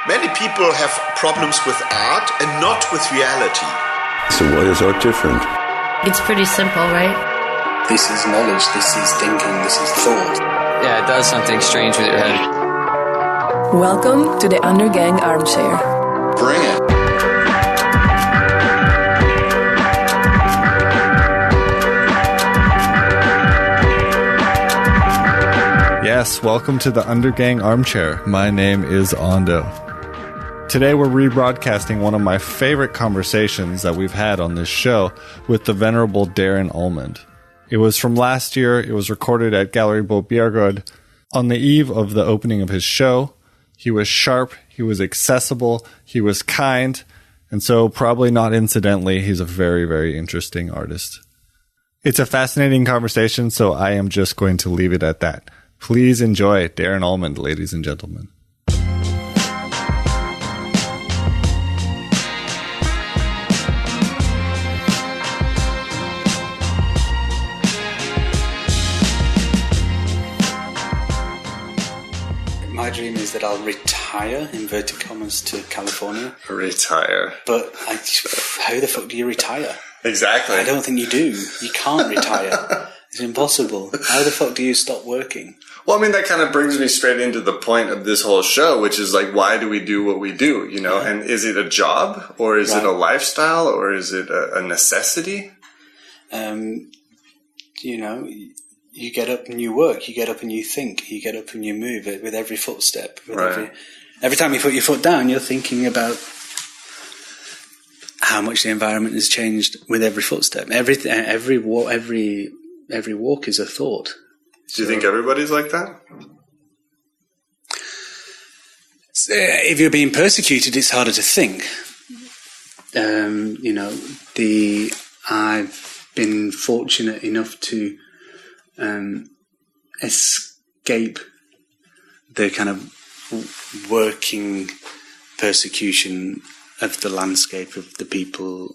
Many people have problems with art and not with reality. So why is art different? It's pretty simple, right? This is knowledge, this is thinking, this is thought. Yeah, it does something strange with your head. Welcome to the Undergang Armchair. Bring it. Yes, welcome to the Undergang Armchair. My name is Ando. Today we're rebroadcasting one of my favorite conversations that we've had on this show with the venerable Darren Almond. It was from last year. It was recorded at Gallery Bo Bjerggaard on the eve of the opening of his show. He was sharp, he was accessible, he was kind, and so probably not incidentally, he's a very, very interesting artist. It's a fascinating conversation, so I am just going to leave it at that. Please enjoy Darren Almond, ladies and gentlemen. My dream is that I'll retire, inverted commas, to California. Retire. But how the fuck do you retire? Exactly. I don't think you do. You can't retire. It's impossible. How the fuck do you stop working? Well, I mean, that kind of brings me straight into the point of this whole show, which is like, why do we do what we do, you know? And is it a job, or is it a lifestyle, or is it a necessity? You know, you get up and you work, you get up and you think, you get up and you move it with every footstep. Every time you put your foot down, you're thinking about how much the environment has changed with every footstep. Every walk is a thought. Do you think everybody's like that? If you're being persecuted, it's harder to think. You know, I've been fortunate enough to escape the kind of working persecution of the landscape of the people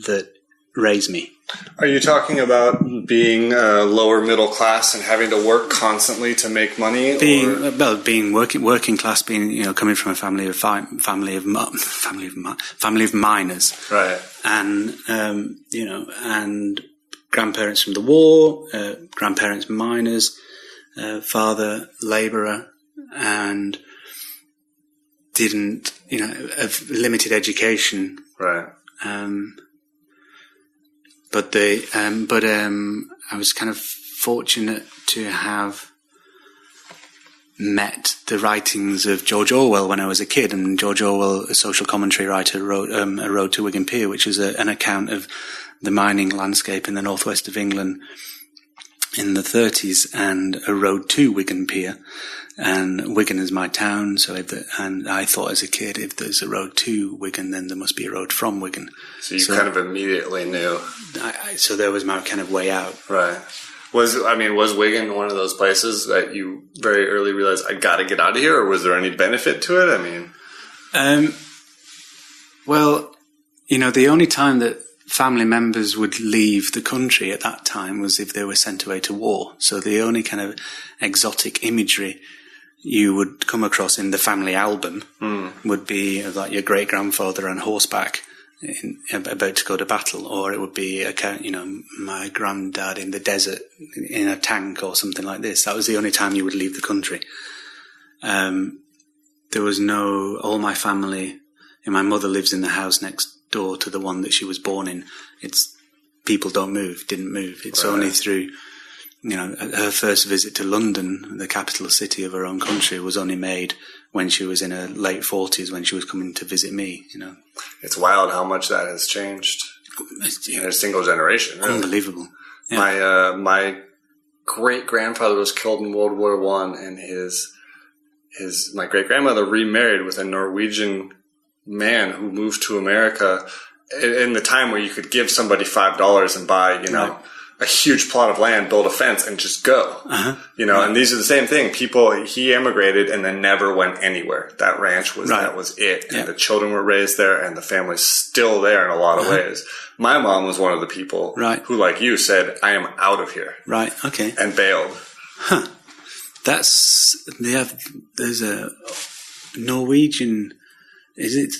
that raise me. Are you talking about being lower middle class and having to work constantly to make money? Being working class, coming from a family of miners, right? And and grandparents from the war, grandparents miners, father labourer, and didn't of limited education, right? But I was kind of fortunate to have met the writings of George Orwell when I was a kid. And George Orwell, a social commentary writer, wrote A Road to Wigan Pier, which is an account of the mining landscape in the northwest of England in the 30s, and A Road to Wigan Pier. And Wigan is my town, and I thought as a kid, if there's a road to Wigan, then there must be a road from Wigan. So you kind of immediately knew. So there was my kind of way out. Right. Was Wigan one of those places that you very early realized, I got to get out of here, or was there any benefit to it? I mean, well, the only time that family members would leave the country at that time was if they were sent away to war. So the only kind of exotic imagery you would come across in the family album would be like your great grandfather on horseback about to go to battle, or it would be my granddad in the desert in a tank or something like this. That was the only time you would leave the country. There was all my family, and my mother lives in the house next door to the one that she was born in. It's people didn't move. It's only through her first visit to London, the capital city of her own country, was only made when she was in her late 40s, when she was coming to visit me, It's wild how much that has changed in a single generation. Really. Unbelievable. Yeah. My great-grandfather was killed in World War I, and my great-grandmother remarried with a Norwegian man who moved to America in the time where you could give somebody $5 and buy, a huge plot of land, build a fence, and just go. And these are the same thing. He emigrated and then never went anywhere. That ranch that was it. And the children were raised there, and the family's still there in a lot of ways. My mom was one of the people who, like you, said, I am out of here. Right, okay. And bailed. There's Norwegian. Is it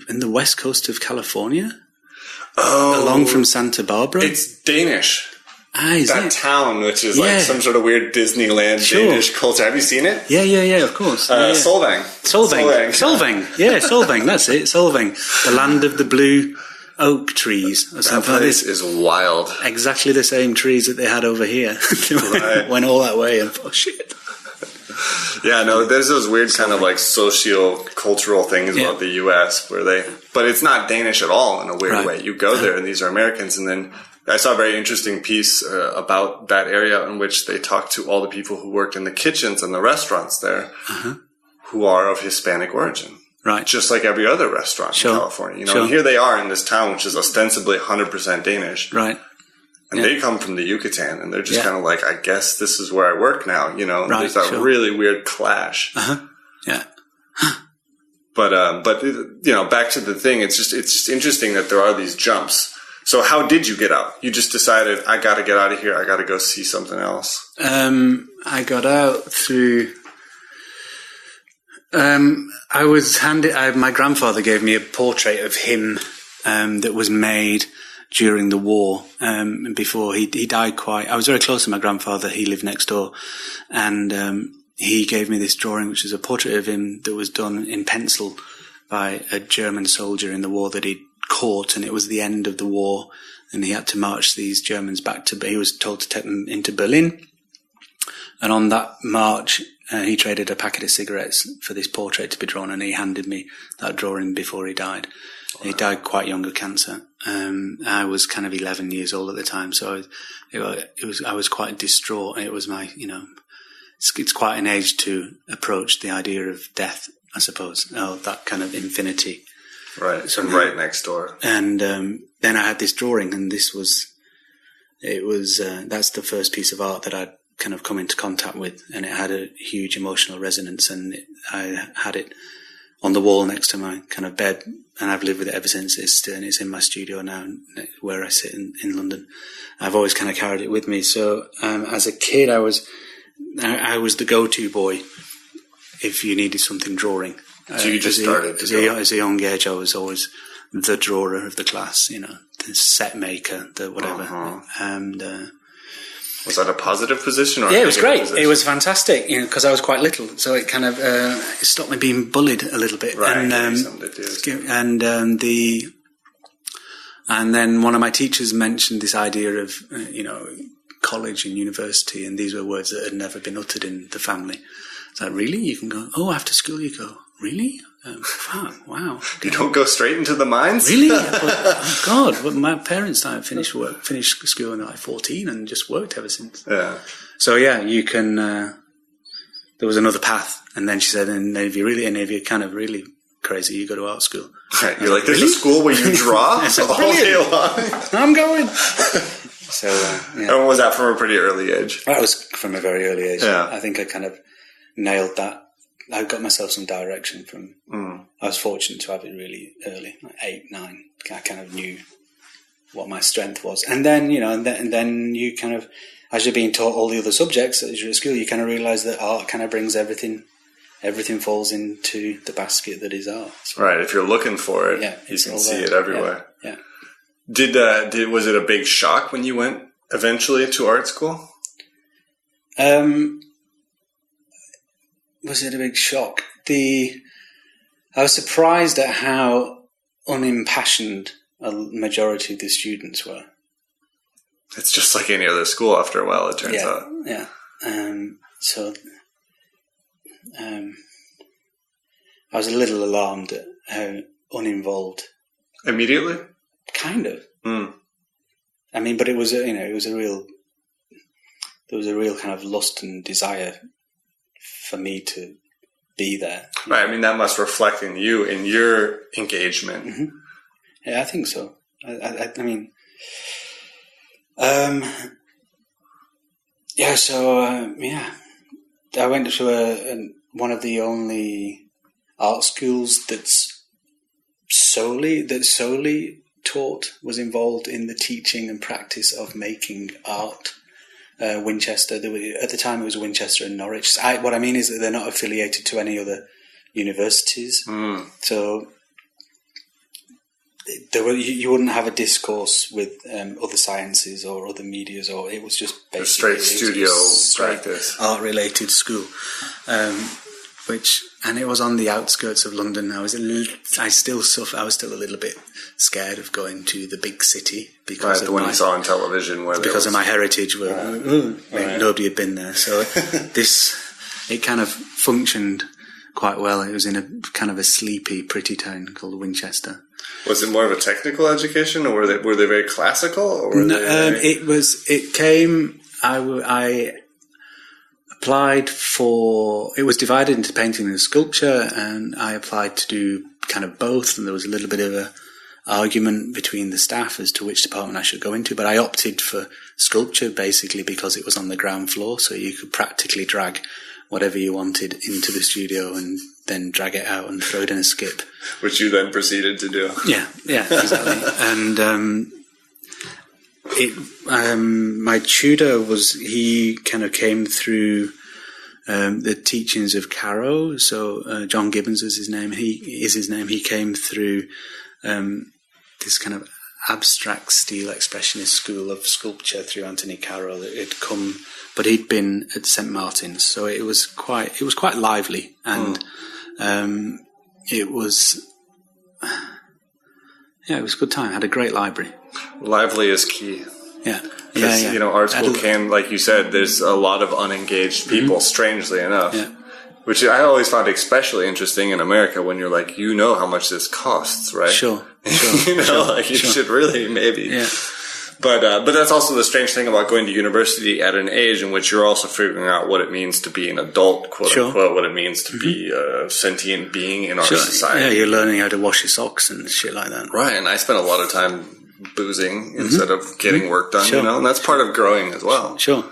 in the west coast of California? Oh, along from Santa Barbara. It's Danish. Is that it? town, which is like some sort of weird Disneyland Danish culture. Have you seen it? Yeah, of course. Solvang. Yeah, Solvang. That's it. Solvang, the land of the blue oak trees. Or that place is wild. Exactly the same trees that they had over here. Went all that way and shit. Yeah, no, there's those weird kind of like socio-cultural things about the U.S. but it's not Danish at all in a weird way. You go there and these are Americans, and then I saw a very interesting piece about that area in which they talked to all the people who worked in the kitchens and the restaurants there who are of Hispanic origin. Right. Just like every other restaurant in California. And here they are in this town, which is ostensibly 100% Danish. Right. And they come from the Yucatan, and they're just kind of like, I guess this is where I work now, and there's that really weird clash. Yeah. But back to the thing, it's just interesting that there are these jumps. So how did you get out? You just decided, I got to get out of here. I got to go see something else. I got out through, I was handed, my grandfather gave me a portrait of him, that was made during the war, before he died I was very close to my grandfather. He lived next door, and he gave me this drawing, which is a portrait of him that was done in pencil by a German soldier in the war that he'd caught, and it was the end of the war, and he had to march these Germans back he was told to take them into Berlin, and on that march, he traded a packet of cigarettes for this portrait to be drawn, and he handed me that drawing before he died. He died quite young of cancer. I was kind of 11 years old at the time, so I was quite distraught. It was my, it's quite an age to approach the idea of death, I suppose. That kind of infinity. Right. So right next door. And then I had this drawing, and that's the first piece of art that I'd kind of come into contact with, and it had a huge emotional resonance, and I had it on the wall next to my kind of bed, and I've lived with it ever since. It's in my studio now, where I sit in London. I've always kind of carried it with me. So as a kid, I was the go-to boy if you needed something drawing. So you just started as a young age. I was always the drawer of the class, the set maker, the whatever. And was that a positive position? Or it was great. Position? It was fantastic, because I was quite little, so it kind of it stopped me being bullied a little bit. Right. And then one of my teachers mentioned this idea of college and university, and these were words that had never been uttered in the family. It's like, really? You can go, after school you go, really? Wow. You don't go straight into the mines? Really? God. Well, my parents and I finished school when they were like 14 and just worked ever since. Yeah. So you can, there was another path. And then she said, and if you're kind of really crazy, you go to art school. Right. You're like, there's a school where you draw all day long. I'm going. So, And was that from a pretty early age? That was from a very early age. Yeah. I think I kind of nailed that. I got myself some direction from. I was fortunate to have it really early, like 8, 9. I kind of knew what my strength was, and then and then you kind of, as you're being taught all the other subjects as you're at school, you kind of realise that art kind of brings everything. Everything falls into the basket that is art. Right. If you're looking for it, you can see it everywhere. Yeah. Was it a big shock when you went eventually to art school? Was it a big shock? I was surprised at how unimpassioned a majority of the students were. It's just like any other school after a while, it turns out. Yeah. I was a little alarmed at how uninvolved. Immediately? Kind of. I mean, but it was there was a real kind of lust and desire for me to be there. Right. I mean, that must reflect in you, in your engagement. Mm-hmm. Yeah, I think so. I mean, I went to one of the only art schools that solely was involved in the teaching and practice of making art. Winchester. At the time, it was Winchester and Norwich. What I mean is that they're not affiliated to any other universities. So you wouldn't have a discourse with other sciences or other medias, or it was just basically straight studio practice, art-related school. And it was on the outskirts of London. I was still a little bit scared of going to the big city because of you saw on television, because of my heritage. Nobody had been there, so it kind of functioned quite well. It was in a kind of a sleepy, pretty town called Winchester. Was it more of a technical education, or were they very classical? Or I applied for. It was divided into painting and sculpture, and I applied to do kind of both. And there was a little bit of a argument between the staff as to which department I should go into. But I opted for sculpture basically because it was on the ground floor, so you could practically drag whatever you wanted into the studio and then drag it out and throw it in a skip. Which you then proceeded to do. Yeah, exactly. And my tutor he kind of came through the teachings of Caro. So John Gibbons is his name. He came through this kind of abstract style expressionist school of sculpture through Anthony Caro that had come, but he'd been at St Martin's, so it was quite lively, and it was a good time. I had a great library. Lively is key. Yeah. You know, art school can, like you said, there's a lot of unengaged people, strangely enough. Yeah. Which I always found especially interesting in America when you're like, you know how much this costs, right? Sure. You should really maybe. Yeah. But that's also the strange thing about going to university at an age in which you're also figuring out what it means to be an adult, quote unquote, what it means to be a sentient being in our society. Yeah, you're learning how to wash your socks and shit like that. Right, and I spent a lot of time boozing instead of getting work done, you know, and that's part of growing as well. Sure.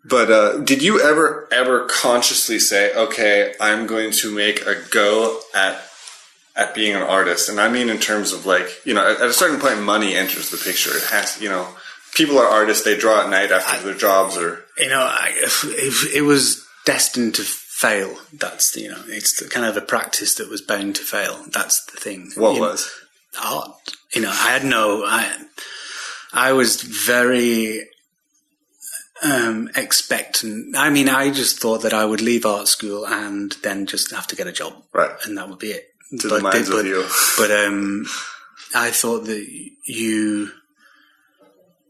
But did you ever consciously say, okay, I'm going to make a go at being an artist? And I mean in terms of like, you know, at a certain point money enters the picture. It has, you know, people are artists, they draw at night after their jobs or... You know, it was destined to fail. That's, you know, it's the kind of a practice that was bound to fail. That's the thing. What was? Art. You know, I was very... expectant. I mean, I just thought that I would leave art school and then just have to get a job, right? And that would be it. The minds of you. But I thought that you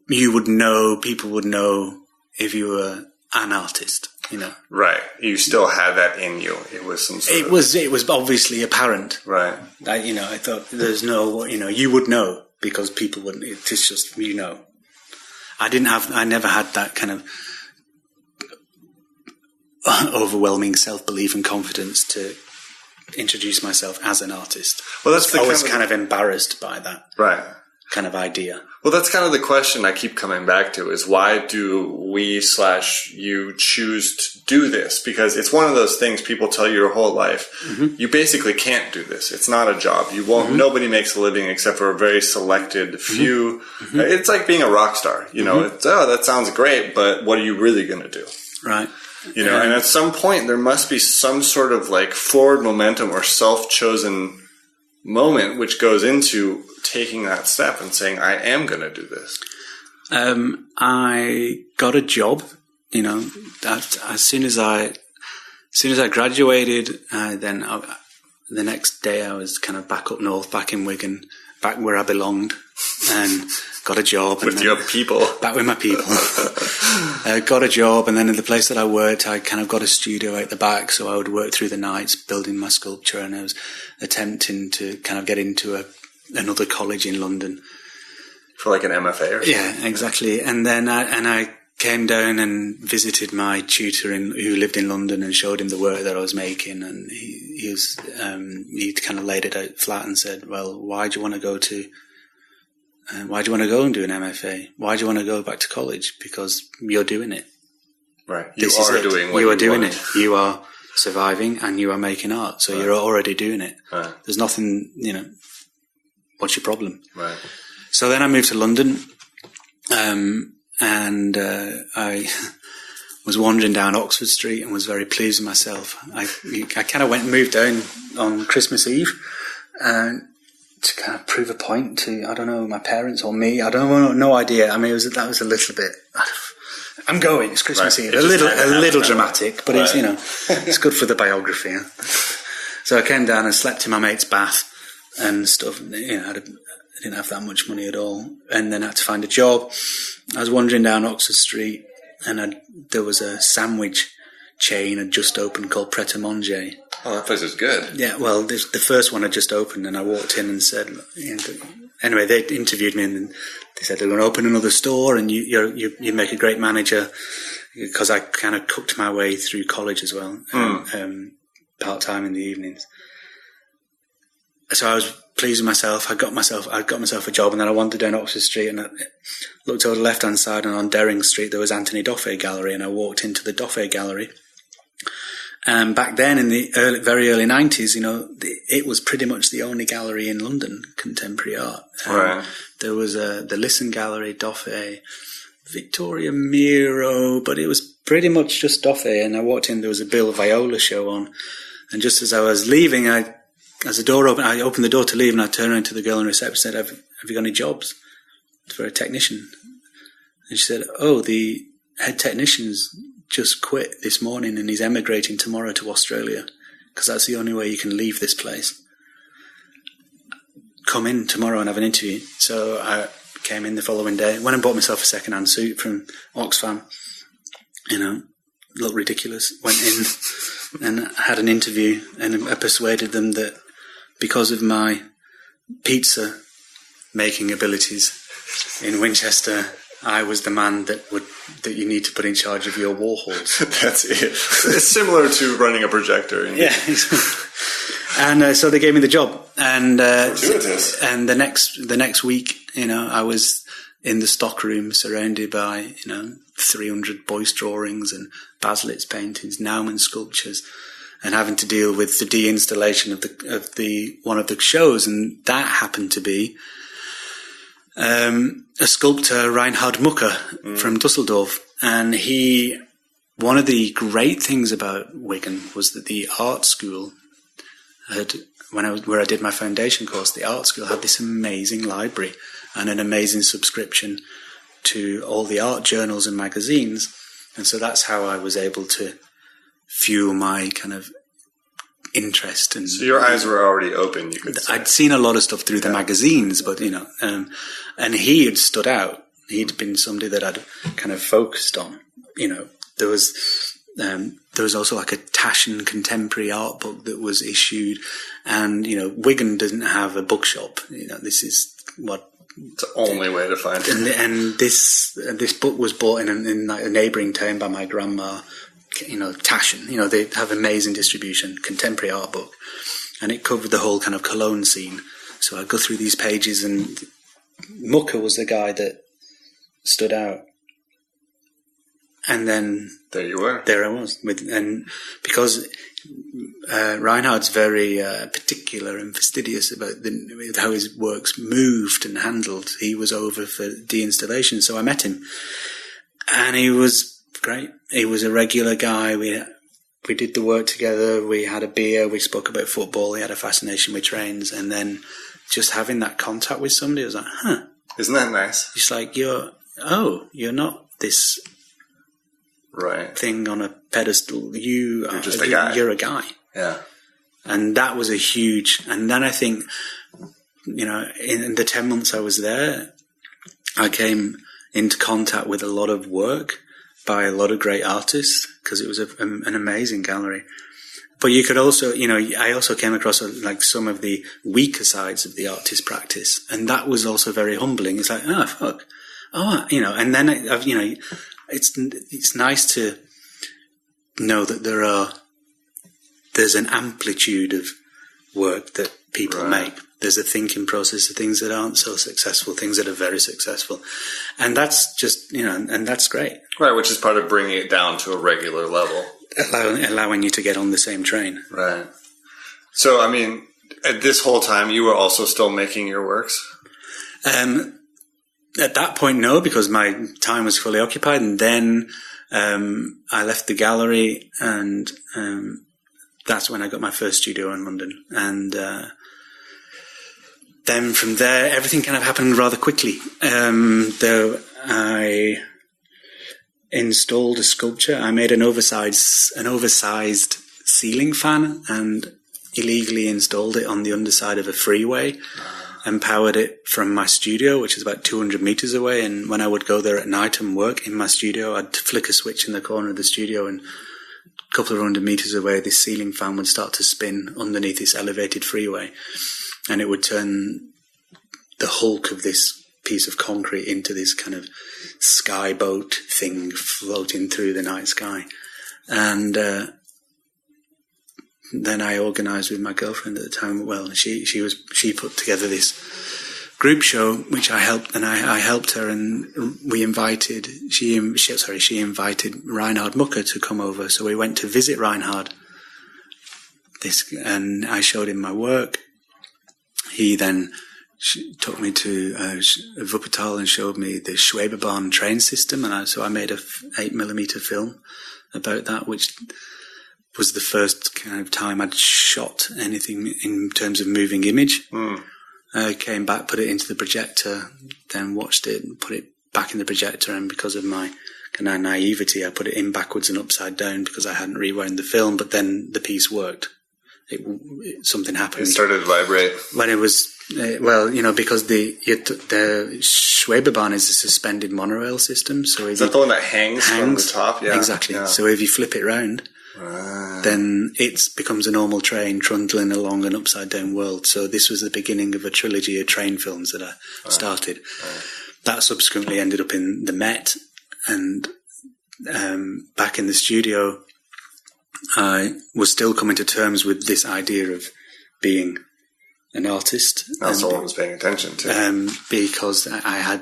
would know, people would know if you were an artist. You know, right? You still had that in you. It was some sort of... It was obviously apparent, right? I thought there's no, you know, you would know because people wouldn't. It's just, you know. I never had that kind of overwhelming self-belief and confidence to introduce myself as an artist. Well, I was kind of embarrassed by that kind of idea. Well, that's kind of the question I keep coming back to is why do you choose to do this? Because it's one of those things people tell you your whole life. You basically can't do this. It's not a job. You won't. Nobody makes a living except for a very selected few. It's like being a rock star. You know, it's, that sounds great, but what are you really going to do? Right. You know, and at some point there must be some sort of like forward momentum or self-chosen moment which goes into taking that step and saying, I am going to do this. I got a job, you know, that as soon as I graduated, then the next day I was kind of back up north, back in Wigan, back where I belonged, and got a job. With your people. Back with my people. Got a job, and then in the place that I worked, I kind of got a studio out the back, so I would work through the nights building my sculpture, and I was attempting to kind of get into another college in London. For like an MFA or something? Yeah, exactly. And then I came down and visited my tutor who lived in London and showed him the work that I was making, and he kind of laid it out flat and said, well, why do you want to go and do an MFA? Why do you want to go back to college? Because you're doing it. Right. You are doing what you are doing it. You are surviving and you are making art. So you're already doing it. Right. There's nothing, you know, what's your problem? Right. So then I moved to London, and I was wandering down Oxford Street and was very pleased with myself. I kind of moved down on Christmas Eve to kind of prove a point to, I don't know, my parents or me. I don't know, no idea. I mean, that was a little bit, I'm going, it's Christmas Eve. A little dramatic, but it's, it's good for the biography. Huh? So I came down and slept in my mate's bath and stuff. I didn't have that much money at all. And then I had to find a job. I was wandering down Oxford Street, and there was a sandwich chain had just opened called Pret a Manger. Oh, that place is good. Yeah, well, the first one had just opened, and I walked in and said, anyway, they interviewed me, and they said they're going to open another store, and you make a great manager, because I kind of cooked my way through college as well, part-time in the evenings. So I was pleased with myself. I got myself a job, and then I wandered down Oxford Street, and I looked over the left-hand side, and on Dering Street there was Anthony Doffé Gallery, and I walked into the Doffé Gallery. And back then, in the very early 90s, it was pretty much the only gallery in London, contemporary art. Right. There was the Listen Gallery, Doffé, Victoria Miro, but it was pretty much just Doffé. And I walked in, there was a Bill Viola show on, and just as I was leaving, as the door opened, I opened the door to leave, and I turned around to the girl in reception and said, have you got any jobs for a technician? And she said, oh, the head technician's just quit this morning and he's emigrating tomorrow to Australia, because that's the only way you can leave this place. Come in tomorrow and have an interview. So I came in the following day, went and bought myself a second-hand suit from Oxfam, looked ridiculous, went in and had an interview, and I persuaded them that because of my pizza making abilities in Winchester, I was the man that you need to put in charge of your Warhols. That's it. It's similar to running a projector. Yeah. And so they gave me the job, and fortuitous. And the next week, I was in the stockroom surrounded by 300 Boyce drawings and Baslitz paintings, Naumann sculptures, and having to deal with the deinstallation of the one of the shows, and that happened to be a sculptor, Reinhard Mucker from Dusseldorf. And one of the great things about Wigan was that the art school where I did my foundation course, the art school had this amazing library and an amazing subscription to all the art journals and magazines. And so that's how I was able to fuel my kind of interest. And so your eyes were already open, you could say. I'd seen a lot of stuff through the magazines, but and he had stood out. He'd been somebody that I'd kind of focused on. There was also like a Taschen contemporary art book that was issued, and Wigan doesn't have a bookshop. This is what it's the only way to find it. And this book was bought in like a neighbouring town by my grandma. Taschen, they have amazing distribution, contemporary art book, and it covered the whole kind of Cologne scene. So I'd go through these pages, and Mucker was the guy that stood out. And then there you were. There I was, and because Reinhard's very particular and fastidious about how his works moved and handled, he was over for deinstallation. So I met him, and he was great. He was a regular guy. We did the work together. We had a beer. We spoke about football. He had a fascination with trains, and then just having that contact with somebody, I was like, huh. Isn't that nice? It's like you're not this thing on a pedestal. You're just a guy. You're a guy. Yeah. And that was a huge. And then I think, in the 10 months I was there, I came into contact with a lot of work by a lot of great artists, because it was an amazing gallery. But you could also, I also came across like some of the weaker sides of the artist practice, and that was also very humbling. It's like, oh fuck, and then it's nice to know that there's an amplitude of work that people make. There's a thinking process of things that aren't so successful, things that are very successful. And that's just, and that's great. Right, which is part of bringing it down to a regular level. Allowing you to get on the same train. Right. So, I mean, at this whole time, you were also still making your works? At that point, no, because my time was fully occupied. And then I left the gallery, and that's when I got my first studio in London. And then from there, everything kind of happened rather quickly. Though I installed a sculpture. I made an oversized ceiling fan and illegally installed it on the underside of a freeway and powered it from my studio, which is about 200 meters away. And when I would go there at night and work in my studio, I'd flick a switch in the corner of the studio, and a couple of 100 meters away, this ceiling fan would start to spin underneath this elevated freeway, and it would turn the hulk of this piece of concrete into this kind of sky boat thing floating through the night sky. And then I organised with my girlfriend at the time. Well, she put together this group show which I helped, and I helped her, and she invited Reinhard Mucker to come over. So we went to visit Reinhard. And I showed him my work. He then took me to Wuppertal and showed me the Schwebebahn train system, and so I made a 8mm film about that, which was the first kind of time I'd shot anything in terms of moving image. I came back, put it into the projector, then watched it and put it back in the projector, and because of my kind of naivety, I put it in backwards and upside down because I hadn't rewound the film, but then the piece worked. Something happened. It started to vibrate. When it was, because the Schwebebahn is a suspended monorail system. So is that the one that hangs from the top? Yeah. Exactly. Yeah. So if you flip it round, then it becomes a normal train trundling along an upside-down world. So this was the beginning of a trilogy of train films that I started. That subsequently ended up in the Met, and back in the studio, I was still coming to terms with this idea of being an artist. Now someone was paying attention to. Because I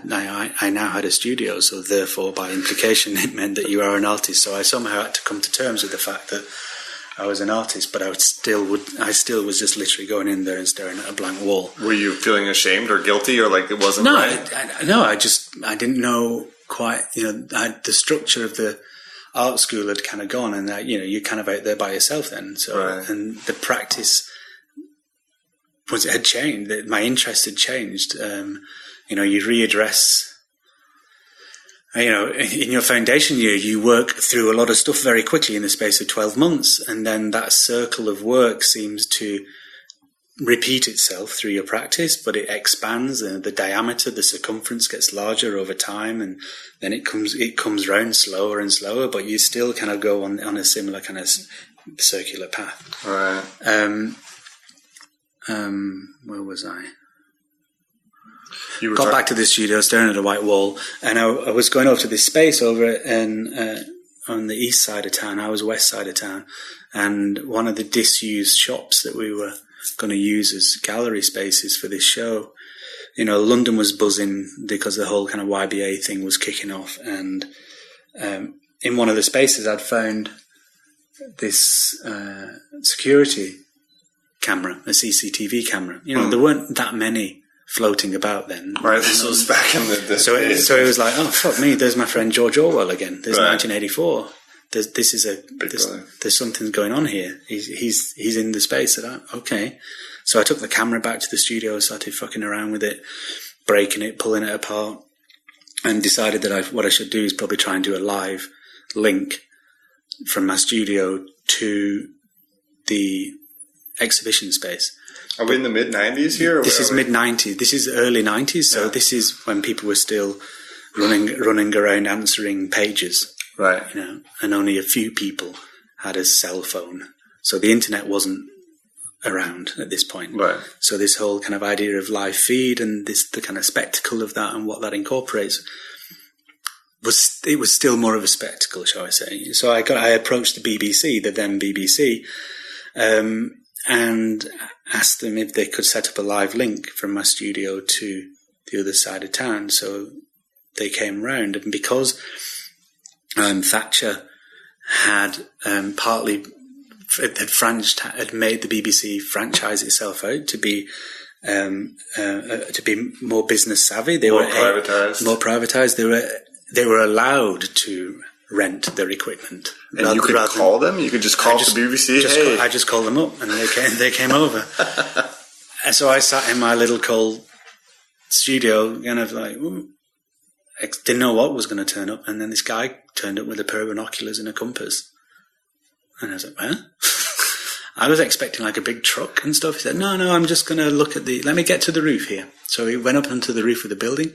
now had a studio, so therefore by implication it meant that you are an artist. So I somehow had to come to terms with the fact that I was an artist, but I still was just literally going in there and staring at a blank wall. Were you feeling ashamed or guilty, or like it wasn't right? I didn't know quite. The structure of the art school had kind of gone, and that you're kind of out there by yourself then. So and the practice had changed. My interest had changed. You readdress. In your foundation year, you work through a lot of stuff very quickly in the space of 12 months, and then that circle of work seems to repeat itself through your practice, but it expands, and the diameter, the circumference gets larger over time, and then it comes round slower and slower, but you still kind of go on a similar kind of circular path. Right. Where was I? Got back to the studio, staring at a white wall, and I was going over to this space over on the east side of town. I was west side of town, and one of the disused shops that we were going to use as gallery spaces for this show. London was buzzing because the whole kind of YBA thing was kicking off, and in one of the spaces I'd found this security camera, a CCTV camera. There weren't that many floating about then. Right, this was back in the so it was like, oh fuck me, there's my friend George Orwell again. There's 1984. There's something going on here. He's in the space okay. So I took the camera back to the studio, started fucking around with it, breaking it, pulling it apart, and decided that what I should do is probably try and do a live link from my studio to the exhibition space. Are we in the mid-90s here? This is mid-90s. This is early 90s, so this is when people were still running around answering pages. Right. And only a few people had a cell phone. So the internet wasn't around at this point. Right. So this whole kind of idea of live feed and the kind of spectacle of that and what that incorporates was still more of a spectacle, shall I say. So I approached the BBC, the then BBC, and asked them if they could set up a live link from my studio to the other side of town. So they came round, and because Thatcher had partly had made the BBC franchise itself out to be more business savvy. They were privatized. More privatized. They were allowed to rent their equipment. And you could call them? You could just call the BBC? I just called them up, and they came over. And so I sat in my little cold studio, kind of like, didn't know what was going to turn up. And then this guy turned up with a pair of binoculars and a compass. And I was like, huh? I was expecting like a big truck and stuff. He said, no, I'm just going to look at let me get to the roof here. So he went up onto the roof of the building.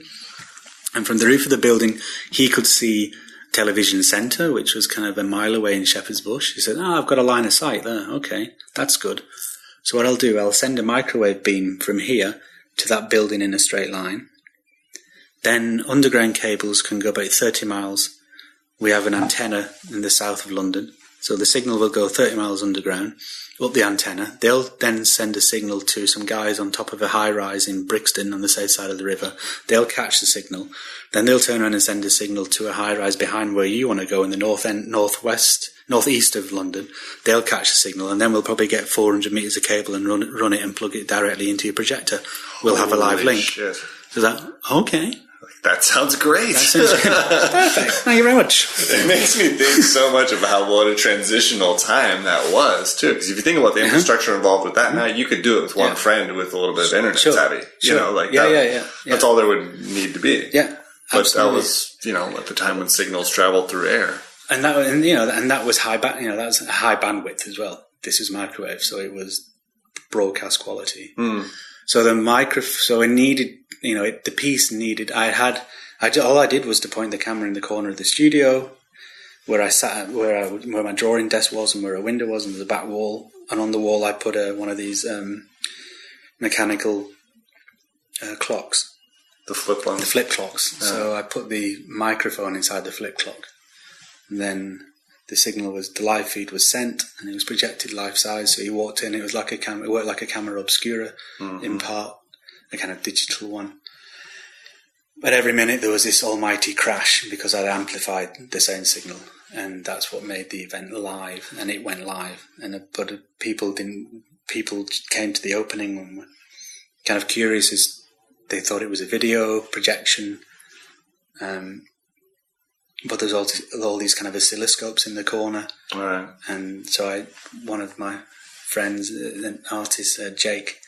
And from the roof of the building, he could see television centre, which was kind of a mile away in Shepherd's Bush. He said, I've got a line of sight there. Okay, that's good. So what I'll do, I'll send a microwave beam from here to that building in a straight line. Then underground cables can go about 30 miles. We have an antenna in the south of London. So the signal will go 30 miles underground, up the antenna. They'll then send a signal to some guys on top of a high-rise in Brixton on the south side of the river. They'll catch the signal. Then they'll turn around and send a signal to a high-rise behind where you want to go in the northeast of London. They'll catch the signal, and then we'll probably get 400 metres of cable and run it and plug it directly into your projector. We'll have a live link. Shit. So okay. That sounds great. That sounds good. Perfect. Thank you very much. It makes me think so much about what a transitional time that was, too. Because if you think about the infrastructure involved with that, now you could do it with one friend with a little bit of internet savvy. You know, like that's all there would need to be. Yeah. But that was, at the time when signals traveled through air. And that was high that's a high bandwidth as well. This was microwave, so it was broadcast quality. So so it needed, the piece needed, all I did was to point the camera in the corner of the studio where I sat, where my drawing desk was and where a window was and the back wall. And on the wall I put one of these mechanical clocks. The flip ones? The flip clocks. Yeah. So I put the microphone inside the flip clock. And then the live feed was sent and it was projected life size. So you walked in, it was like it worked like a camera obscura in part, a kind of digital one. But every minute there was this almighty crash because I'd amplified the sound signal, and that's what made the event live, and it went live. But people came to the opening and were kind of curious as they thought it was a video projection. But there's all these kind of oscilloscopes in the corner. Right. And so one of my friends, an artist, Jake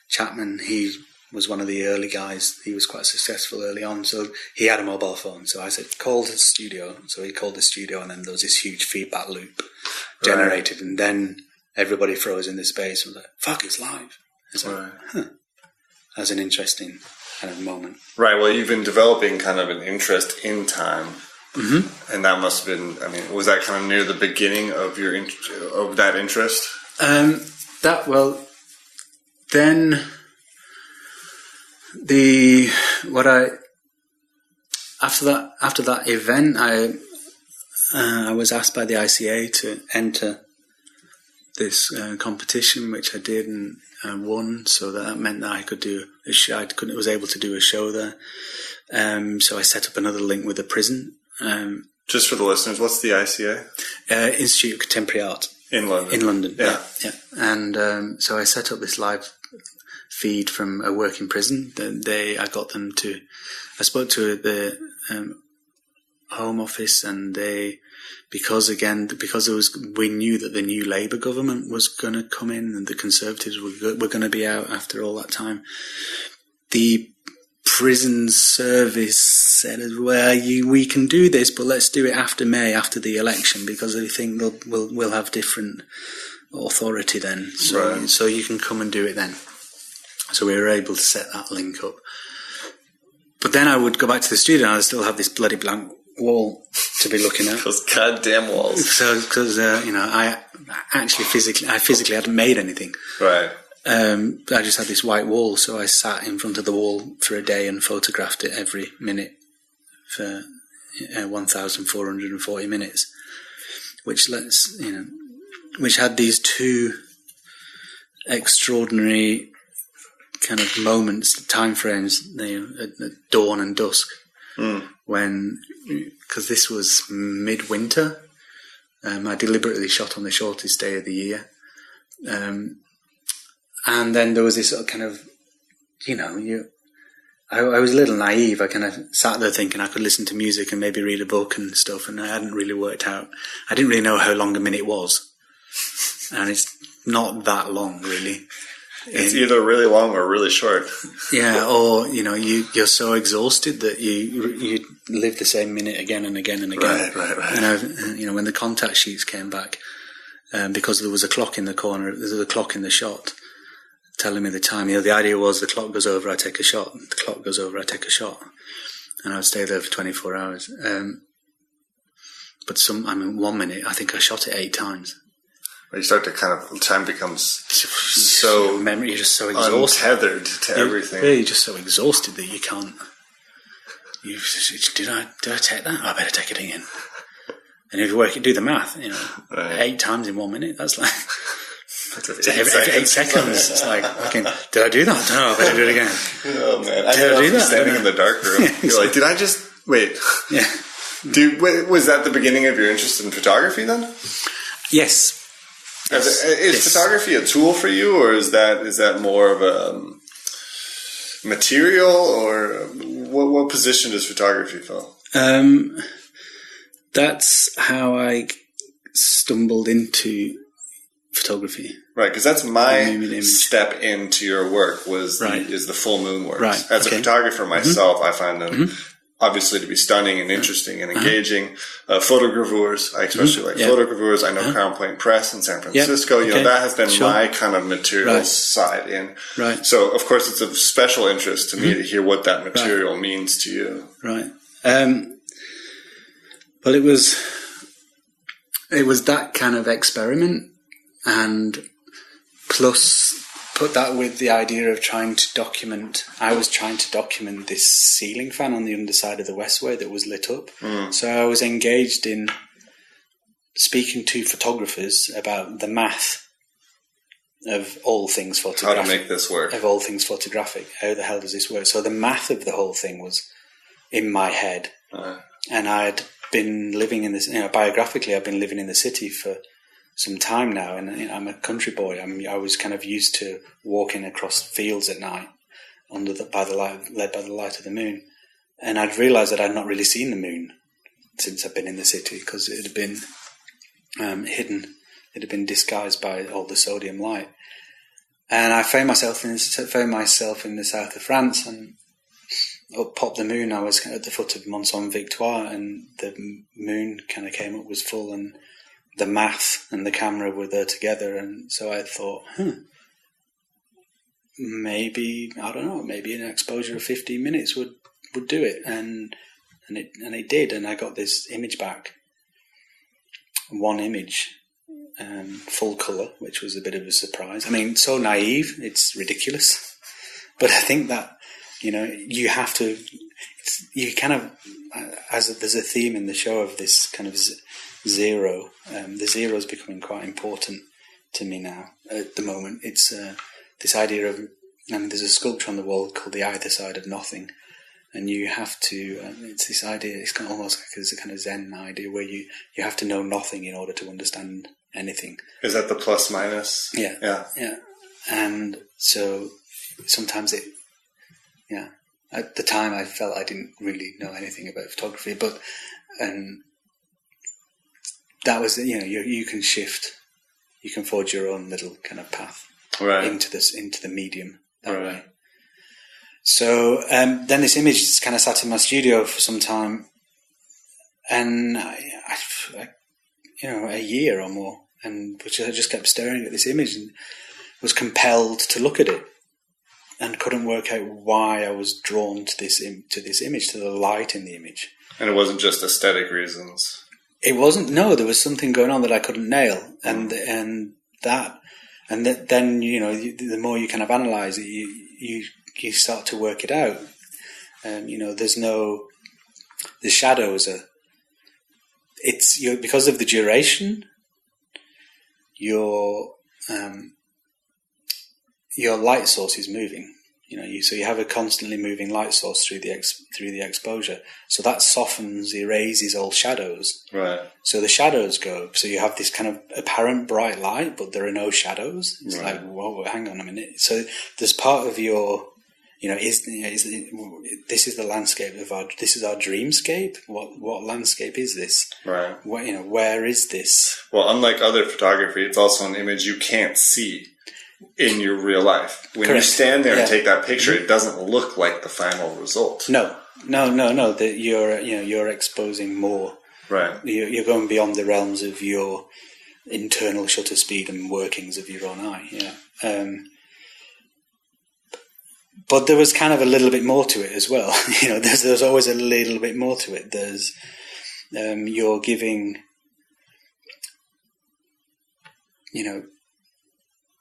Chapman, he was one of the early guys. He was quite successful early on. So he had a mobile phone. So I said, call the studio. So he called the studio, and then there was this huge feedback loop generated. Right. And then everybody froze in the space and was like, fuck, it's live. It's like, That was an interesting kind of moment. Right. Well, you've been developing kind of an interest in time. Mm-hmm. And that must have been, was that kind of near the beginning of of that interest? After that event, I was asked by the ICA to enter this competition, which I did and won. So that meant that I could do a show. I was able to do a show there. So I set up another link with the prison. Just for the listeners, what's the ICA? Institute of Contemporary Art. In London. In London, yeah. And so I set up this live feed from a working prison. I spoke to the Home Office, and we knew that the new Labour government was going to come in and the Conservatives were going to be out after all that time. The prison service said, well, we can do this, but let's do it after May, after the election, because I think we'll have different authority then. So you can come and do it then. So we were able to set that link up. But then I would go back to the studio and I'd still have this bloody blank wall to be looking at. Those goddamn walls. So, because, I physically hadn't made anything. Right. I just had this white wall, so I sat in front of the wall for a day and photographed it every minute for 1,440 minutes, which had these two extraordinary kind of moments, time frames, at dawn and dusk, because this was midwinter. I deliberately shot on the shortest day of the year. And then there was this sort of kind of, I was a little naive. I kind of sat there thinking I could listen to music and maybe read a book and stuff, and I hadn't really worked out. I didn't really know how long a minute was, and it's not that long, really. It's either really long or really short. Yeah, or you're so exhausted that you live the same minute again and again and again. Right. And when the contact sheets came back, because there was a clock in the corner, there was a clock in the shot telling me the time. The idea was the clock goes over, I take a shot. The clock goes over, I take a shot, and I would stay there for 24 hours. But 1 minute, I think I shot it 8 times. You start to time becomes so memory. You're just so exhausted, untethered to everything. You're just so exhausted that you can't. Did I take that? Oh, I better take it again. And if you do the math, 8 times in 1 minute. That's like 8 seconds. It's like, okay, did I do that? No, I better do it again. Oh man, I do that. Standing in the dark room, you're like, did I just wait? Yeah. Was that the beginning of your interest in photography then? Yes. Is photography a tool for you, or is that more of a material, or what position does photography fill? That's how I stumbled into photography. Right, because that's my step into your work is the full moon works. Right. As a photographer myself, I find them obviously to be stunning and interesting and engaging. Photogravures, I especially like photogravures. I know Crown Point Press in San Francisco. That has been my kind of material side in. Right. So, of course, it's of special interest to me to hear what that material means to you. Right. Well, it was that kind of experiment, and plus put that with the idea of trying to document. I was trying to document this ceiling fan on the underside of the Westway that was lit up. So I was engaged in speaking to photographers about the math of all things photographic. How to make this work. Of all things photographic. How the hell does this work? So the math of the whole thing was in my head. And I'd been living in this, biographically, I've been living in the city for some time now, and I'm a country boy. I was kind of used to walking across fields at night led by the light of the moon, and I'd realised that I'd not really seen the moon since I've been in the city, because it had been hidden. It had been disguised by all the sodium light, and I found myself in the south of France, and up popped the moon. I was at the foot of Mont Saint-Victoire, and the moon kind of came up, was full, and the math and the camera were there together. And so I thought, maybe an exposure of 15 minutes would do it. And it did. And I got this image back. One image, full colour, which was a bit of a surprise. I mean, so naive, it's ridiculous. But I think that, you have to, there's a theme in the show of this kind of zero. The zero is becoming quite important to me now at the moment. It's this idea of, there's a sculpture on the wall called The Either Side of Nothing, and you have to, it's this idea, it's kind of almost like it's a kind of Zen idea where you have to know nothing in order to understand anything. Is that the plus minus? Yeah. And so sometimes at the time I felt I didn't really know anything about photography, but that was, you can shift, you can forge your own little kind of path into the medium that way. So then this image just kind of sat in my studio for some time, and I a year or more, and which I just kept staring at this image and was compelled to look at it, and couldn't work out why I was drawn to this image, to the light in the image. And it wasn't just aesthetic reasons. It wasn't. No, there was something going on that I couldn't nail, and then the more you kind of analyze it, you start to work it out. The shadows are. Because of the duration, your light source is moving. So you have a constantly moving light source through the exposure. So that softens, erases all shadows. Right. So the shadows go. So you have this kind of apparent bright light, but there are no shadows. It's like, whoa, hang on a minute. So there's part of your this is the landscape this is our dreamscape. What landscape is this? Right. Where is this? Well, unlike other photography, it's also an image you can't see in your real life. When you stand there and take that picture, it doesn't look like the final result. No. That you're exposing more. Right. You're going beyond the realms of your internal shutter speed and workings of your own eye. Yeah. But there was kind of a little bit more to it as well. There's always a little bit more to it. There's you're giving,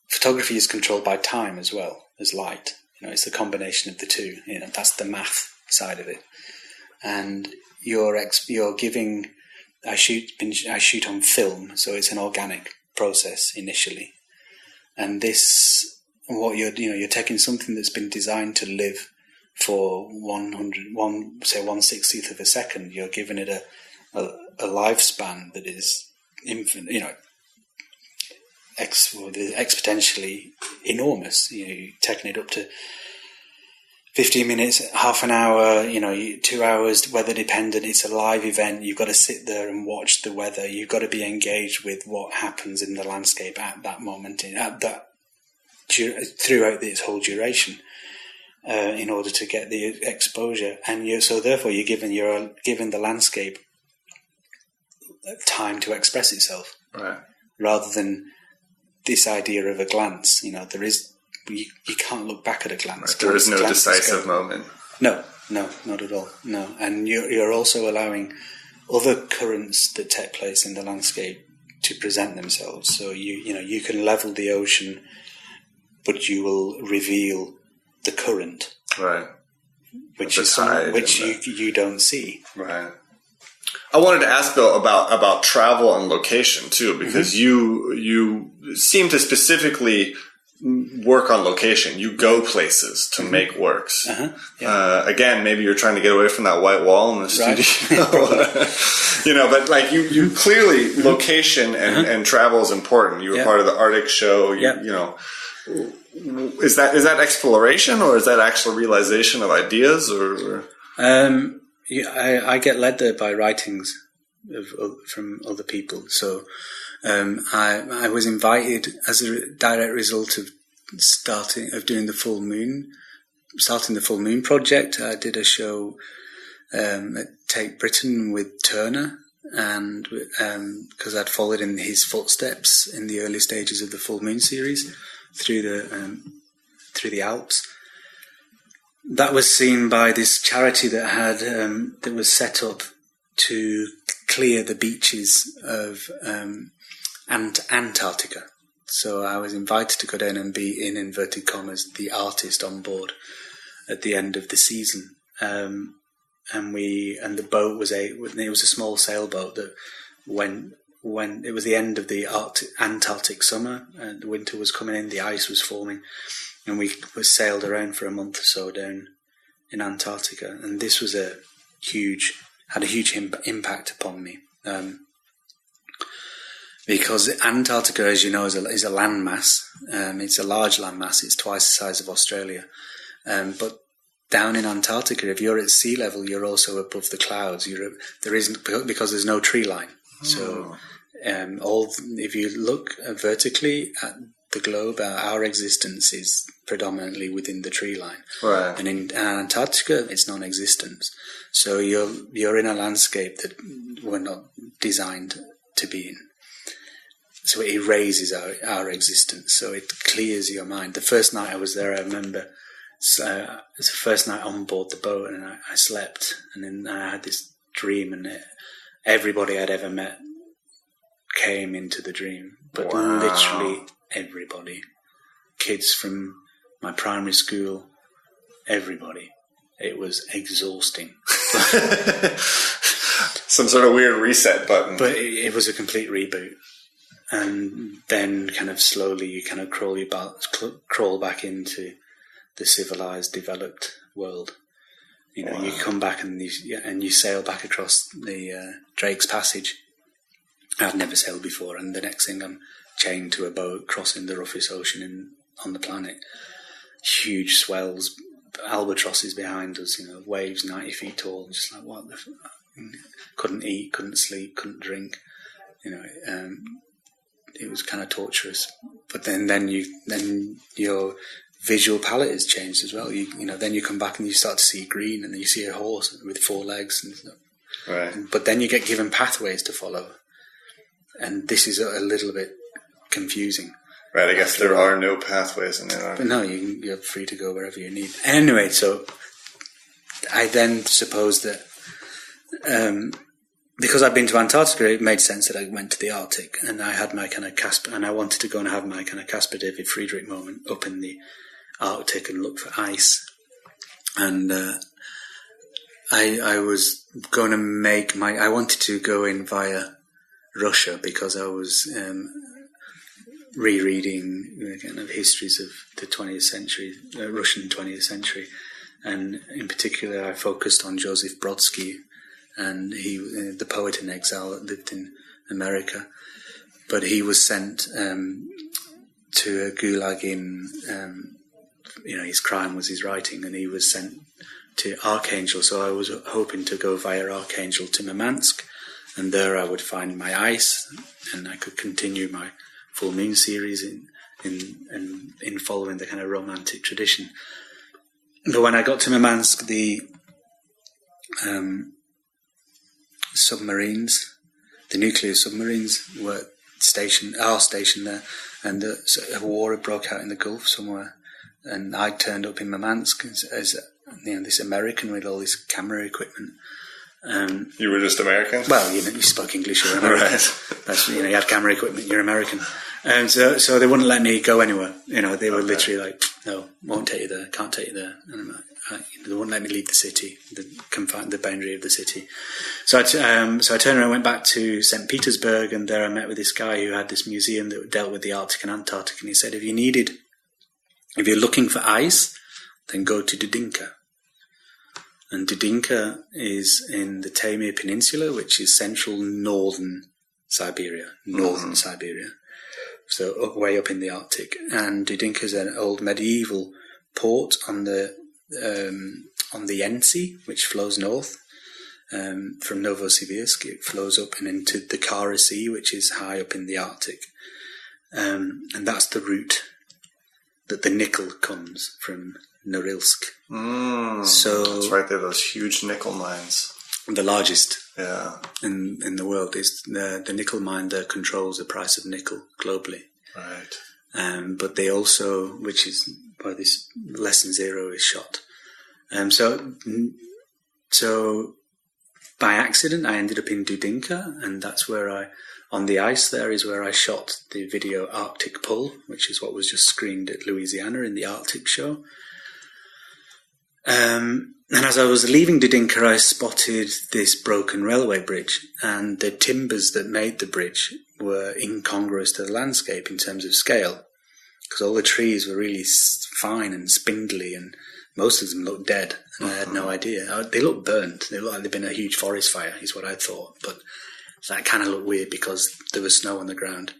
photography is controlled by time as well as light. It's the combination of the two. That's the math side of it. And you're giving. I shoot on film, so it's an organic process initially, and this. What you're taking something that's been designed to live for 1/60th of a second. You're giving it a lifespan that is infinite, exponentially enormous. You're taking it up to 15 minutes, half an hour, 2 hours, weather dependent. It's a live event. You've got to sit there and watch the weather. You've got to be engaged with what happens in the landscape at that moment, throughout its whole duration, in order to get the exposure. And therefore you're given the landscape time to express itself, right? Rather than this idea of a glance. There is you can't look back at a glance. Right. There is no decisive moment. No, not at all. No, and you're also allowing other currents that take place in the landscape to present themselves. So you can level the ocean, but you will reveal the current, right? Which you don't see, right? I wanted to ask Bill about travel and location too, because you seem to specifically work on location. You go places to make works. Again, maybe you're trying to get away from that white wall in the studio. But like you clearly location and travel is important. You were part of the Arctic show. Is that exploration, or is that actual realization of ideas, or? I get led there by writings from other people. So I was invited as a direct result of starting the Full Moon project. I did a show at Take Britain with Turner, and because I'd followed in his footsteps in the early stages of the Full Moon series through the Alps. That was seen by this charity that was set up to clear the beaches of Antarctica. So I was invited to go down and be, in inverted commas, the artist on board at the end of the season. And the boat was it was a small sailboat that when it was the end of the Antarctic summer, the winter was coming in, the ice was forming, and we sailed around for a month or so down in Antarctica. And this was had a huge impact upon me. Because Antarctica, as you know, is a landmass. It's a large landmass. It's twice the size of Australia. But down in Antarctica, if you're at sea level, you're also above the clouds. Because there's no tree line. So if you look vertically at the globe, our existence is predominantly within the tree line. Right. And in Antarctica, it's non-existent. So you're in a landscape that we're not designed to be in. So it erases our existence. So it clears your mind. The first night I was there, I remember it was the first night on board the boat, and I slept, and then I had this dream, and everybody I'd ever met came into the dream. But literally everybody. Kids from my primary school, everybody. It was exhausting. Some sort of weird reset button. But it was a complete reboot. And then kind of slowly you kind of crawl back into the civilized, developed world. You come back and you sail back across the Drake's Passage. I've never sailed before, and the next thing I'm chained to a boat crossing the roughest ocean on the planet. Huge swells albatrosses behind us, waves 90 feet tall, just like, what the couldn't eat, couldn't sleep, couldn't drink, it was kind of torturous. But then your visual palette is changed as well. Then you come back and you start to see green, and then you see a horse with 4 legs and stuff. Right. But then you get given pathways to follow, and this is a little bit confusing. Right, I guess there are no pathways in there. But no, you're free to go wherever you need. Anyway, so I then suppose that because I've been to Antarctica, it made sense that I went to the Arctic, and I had my kind of and I wanted to go and have my kind of Caspar David Friedrich moment up in the Arctic and look for ice. And I was going to I wanted to go in via Russia, because I was rereading kind of histories of the 20th century, Russian 20th century, and in particular I focused on Joseph Brodsky, and he, the poet in exile that lived in America, but he was sent to a gulag in, his crime was his writing, and he was sent to Archangel. So I was hoping to go via Archangel to Murmansk, and there I would find my ice, and I could continue my Full Moon series in following the kind of romantic tradition. But when I got to Murmansk, the submarines, the nuclear submarines, are stationed there, and a war had broke out in the Gulf somewhere, and I turned up in Murmansk as this American with all this camera equipment. You were just American? Well, you spoke English, you're American. Right. That's, you had camera equipment, you're American. And so they wouldn't let me go anywhere. They were literally like, no, won't take you there, can't take you there. And I'm like, they wouldn't let me leave the city, the boundary of the city. So I turned around, went back to St. Petersburg, and there I met with this guy who had this museum that dealt with the Arctic and Antarctic. And he said, if you're looking for ice, then go to Dudinka. And Dudinka is in the Taimyr Peninsula, which is central northern Siberia. So way up in the Arctic. And Dudinka is an old medieval port on the Yensi, which flows north from Novosibirsk. It flows up and into the Kara Sea, which is high up in the Arctic. And that's the route that the nickel comes from Norilsk. So that's right, there, those huge nickel mines. The largest in the world is the nickel mine that controls the price of nickel globally. Right. But they also, which is why this lesson 0 is shot. So by accident, I ended up in Dudinka, and that's where on the ice there is where I shot the video Arctic Pull, which is what was just screened at Louisiana in the Arctic show. And as I was leaving Dudinka, I spotted this broken railway bridge, and the timbers that made the bridge were incongruous to the landscape in terms of scale, because all the trees were really fine and spindly, and most of them looked dead, and I had no idea. They looked burnt. They looked like they'd been a huge forest fire, is what I thought, but that kind of looked weird because there was snow on the ground.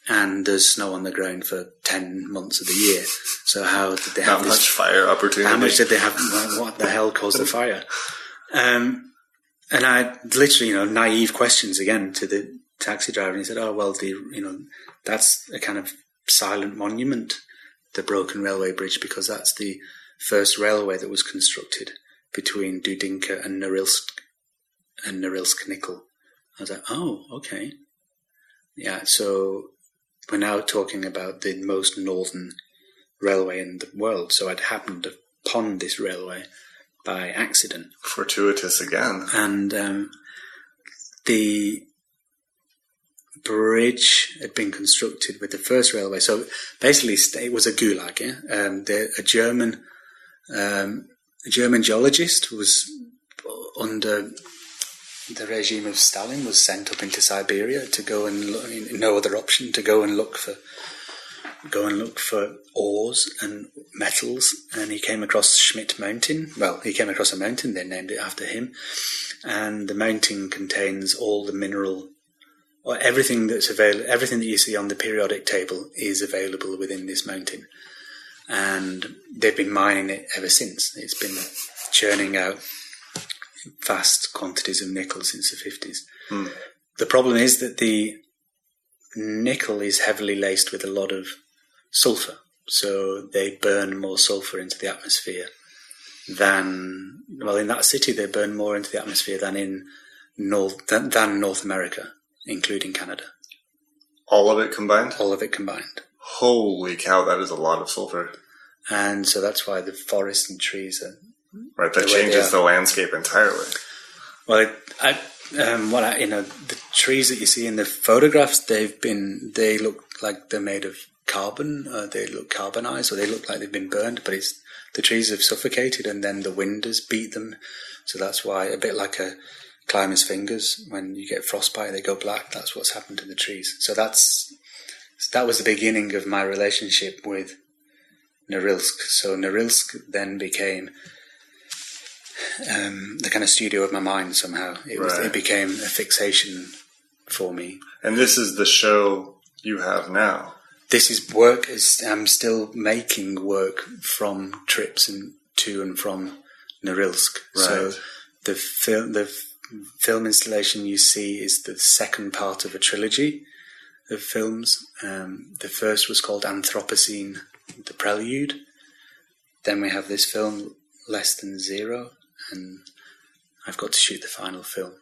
And there's snow on the ground for 10 months of the year. So how did they have not much fire opportunity? How much did they have? What the hell caused the fire? And I literally, naive questions again to the taxi driver. And he said, "Oh, well, that's a kind of silent monument, the broken railway bridge, because that's the first railway that was constructed between Dudinka and Norilsk Nickel." I was like, "Oh, okay, yeah." So we're now talking about the most northern railway in the world. So I'd happened upon this railway by accident. Fortuitous again. And the bridge had been constructed with the first railway. So basically, it was a gulag. Yeah? A German geologist was under the regime of Stalin, was sent up into Siberia to go and no other option, to go and look for ores and metals, and he came across Schmidt Mountain. Well, he came across a mountain, they named it after him, and the mountain contains all the mineral, or everything that's available, everything that you see on the periodic table is available within this mountain. and they've been mining it ever since. It's been churning out vast quantities of nickel since the 50s. The problem is that the nickel is heavily laced with a lot of sulfur, so they burn more sulfur into the atmosphere than, well, in that city they burn more into the atmosphere than in than North America, including Canada. All of it combined? All of it combined. Holy cow, that is a lot of sulfur. And so that's why the forests and trees are... Right, that changes the landscape entirely. Well, the trees that you see in the photographs, they look like they're made of carbon, they look carbonized, or they look like they've been burned, but the trees have suffocated and then the wind has beat them. So that's why, a bit like a climber's fingers, when you get frostbite, they go black. That's what's happened to the trees. So that was the beginning of my relationship with Norilsk. So Norilsk then became the kind of studio of my mind somehow. It became a fixation for me. And this is the show you have now. This is work. I'm still making work from trips to and from Norilsk. Right. So the film installation you see is the second part of a trilogy of films. The first was called Anthropocene, The Prelude. Then we have this film, Less Than Zero, and I've got to shoot the final film.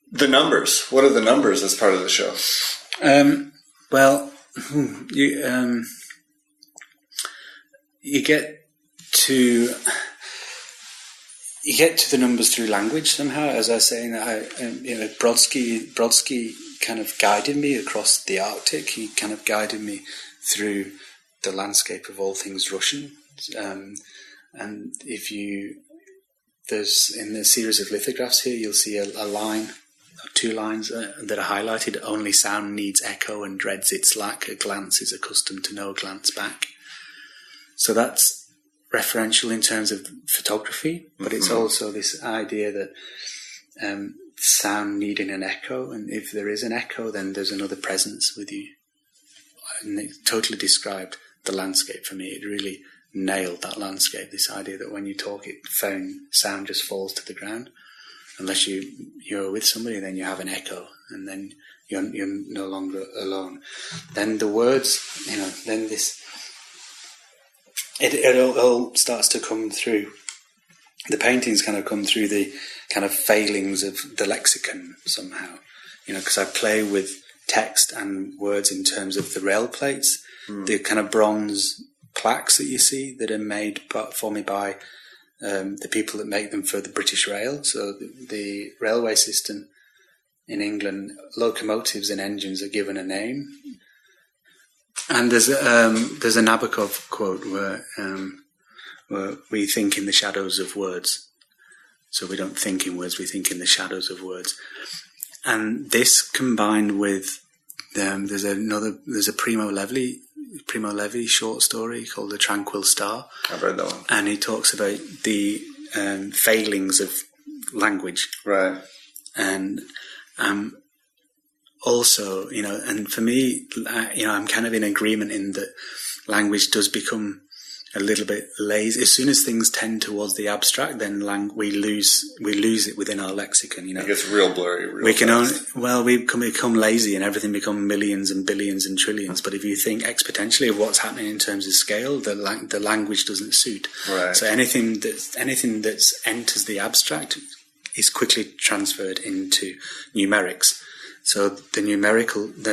The numbers. What are the numbers as part of the show? You get to the numbers through language somehow. As I was saying, Brodsky kind of guided me across the Arctic. He kind of guided me through the landscape of all things Russian. And there's in the series of lithographs here, you'll see a line, or two lines that are highlighted. Only sound needs echo and dreads its lack. A glance is accustomed to no glance back. So that's referential in terms of photography, but it's also this idea that sound needing an echo, and if there is an echo, then there's another presence with you. And it totally described the landscape for me. It really nailed that landscape, this idea that when you talk, sound just falls to the ground. Unless you're with somebody, then you have an echo, and then you're no longer alone. Then the words, then this... It all starts to come through. The paintings kind of come through the kind of failings of the lexicon somehow, because I play with text and words in terms of the rail plates, the kind of bronze plaques that you see that are made for me by the people that make them for the British Rail. So the railway system in England, locomotives and engines are given a name. And there's a Nabokov quote where we think in the shadows of words. So we don't think in words, we think in the shadows of words. And this combined with there's a Primo Levi short story called The Tranquil Star. I've read that one. And he talks about the failings of language. Right. And also, and for me, I'm kind of in agreement in that language does become a little bit lazy. As soon as things tend towards the abstract, then we lose it within our lexicon. It gets real blurry. We become lazy, and everything become millions and billions and trillions. But if you think exponentially of what's happening in terms of scale, the language doesn't suit. Right. So anything that enters the abstract is quickly transferred into numerics. So the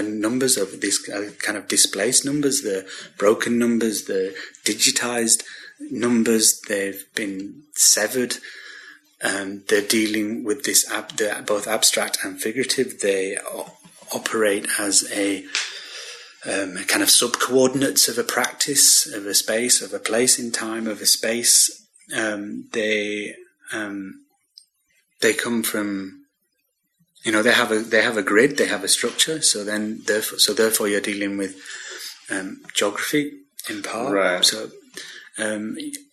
numbers of these kind of displaced numbers, the broken numbers, the digitized numbers, they've been severed. They're dealing with this, they're both abstract and figurative. They operate as a kind of sub-coordinates of a practice, of a space, of a place in time, of a space. They come from... they have a grid, they have a structure. So therefore, you're dealing with geography in part. Right. So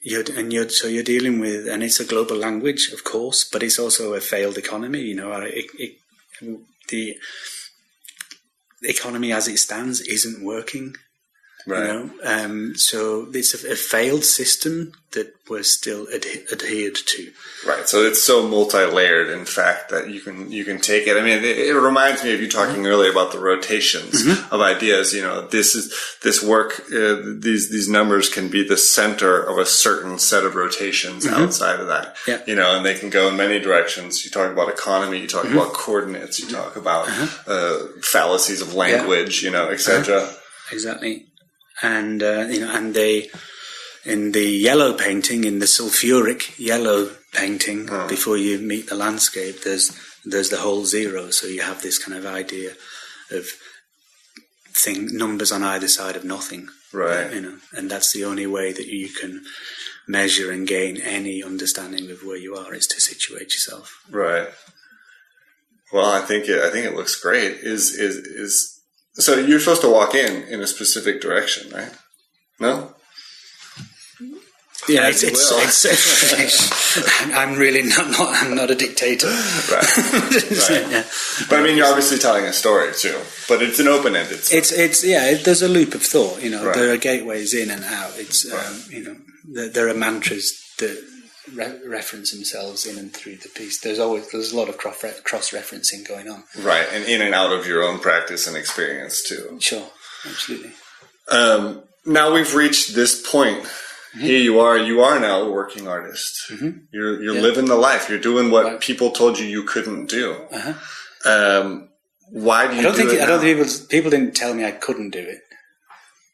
you're dealing with, and it's a global language, of course, but it's also a failed economy. The economy as it stands isn't working. Right. So it's a failed system that we're still adhered to. Right. So it's so multi-layered, in fact, that you can take it. I mean, it reminds me of you talking earlier about the rotations of ideas. This work, these numbers can be the center of a certain set of rotations outside of that. Yeah. And they can go in many directions. You talk about economy, you talk about coordinates, you talk about fallacies of language, etc. Exactly. And in the yellow painting, in the sulfuric yellow painting, before you meet the landscape, there's the whole zero. So you have this kind of idea of numbers on either side of nothing. Right. And that's the only way that you can measure and gain any understanding of where you are, is to situate yourself. Right. Well, I think it looks great. So you're supposed to walk in a specific direction, right? No? Yeah, it's I'm really I'm not a dictator. Right. Yeah. But I mean, you're obviously telling a story too. But it's an open-ended story. There's a loop of thought. There are gateways in and out. It's there are mantras that reference themselves in and through the piece. There's a lot of cross-referencing going on. Right, and in and out of your own practice and experience too. Sure, absolutely. Now we've reached this point. Here you are now a working artist. You're living the life. You're doing what people told you couldn't do. Why do you do it? I don't think people didn't tell me I couldn't do it.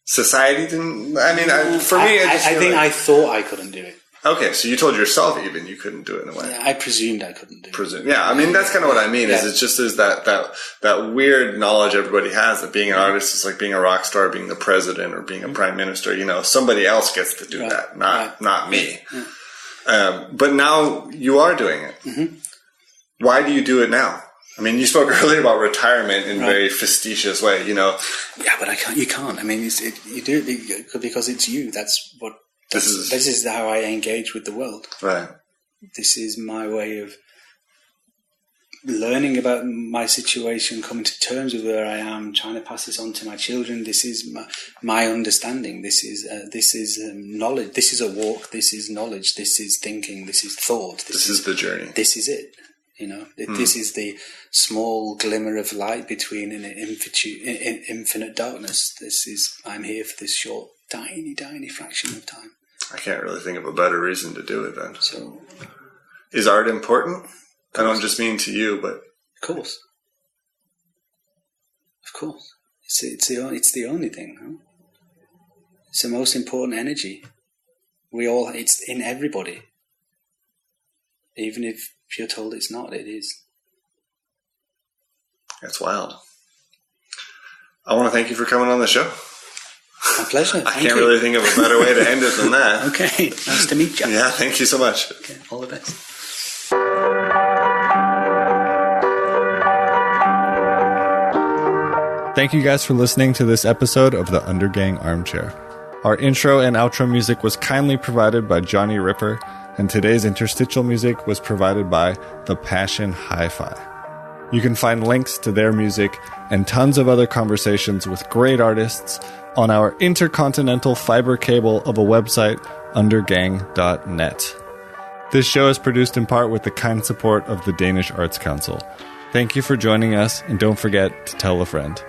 Society didn't. I mean, for me, I thought I couldn't do it. Okay, so you told yourself even you couldn't do it in a way. Yeah, I presumed I couldn't do it. Yeah, I mean, that's kind of what I mean. Is it's just that weird knowledge everybody has that being an artist is like being a rock star, being the president, or being a prime minister. Somebody else gets to do that, not me. Yeah. But now you are doing it. Why do you do it now? I mean, you spoke earlier about retirement in a very facetious way. Yeah, but you can't. I mean, you do it because it's you. That's what. This is how I engage with the world. Right. This is my way of learning about my situation, coming to terms with where I am, trying to pass this on to my children. This is my understanding. This is knowledge. This is a walk. This is knowledge. This is thinking. This is thought. This is the journey. This is it. This is the small glimmer of light between an infinite darkness. I'm here for this short, tiny, tiny fraction of time. I can't really think of a better reason to do it then. So, is art important? I don't just mean to you, but of course. It's the only thing. Huh? It's the most important energy. It's in everybody. Even if you're told it's not, it is. That's wild. I want to thank you for coming on the show. My pleasure. I can't really think of a better way to end it than that. Okay. Nice to meet you. Yeah, thank you so much. Okay, all the best. Thank you guys for listening to this episode of the Undergang Armchair. Our intro and outro music was kindly provided by Johnny Ripper, and today's interstitial music was provided by The Passion Hi-Fi. You can find links to their music and tons of other conversations with great artists on our intercontinental fiber cable of a website, undergang.net. This show is produced in part with the kind support of the Danish Arts Council. Thank you for joining us, and don't forget to tell a friend.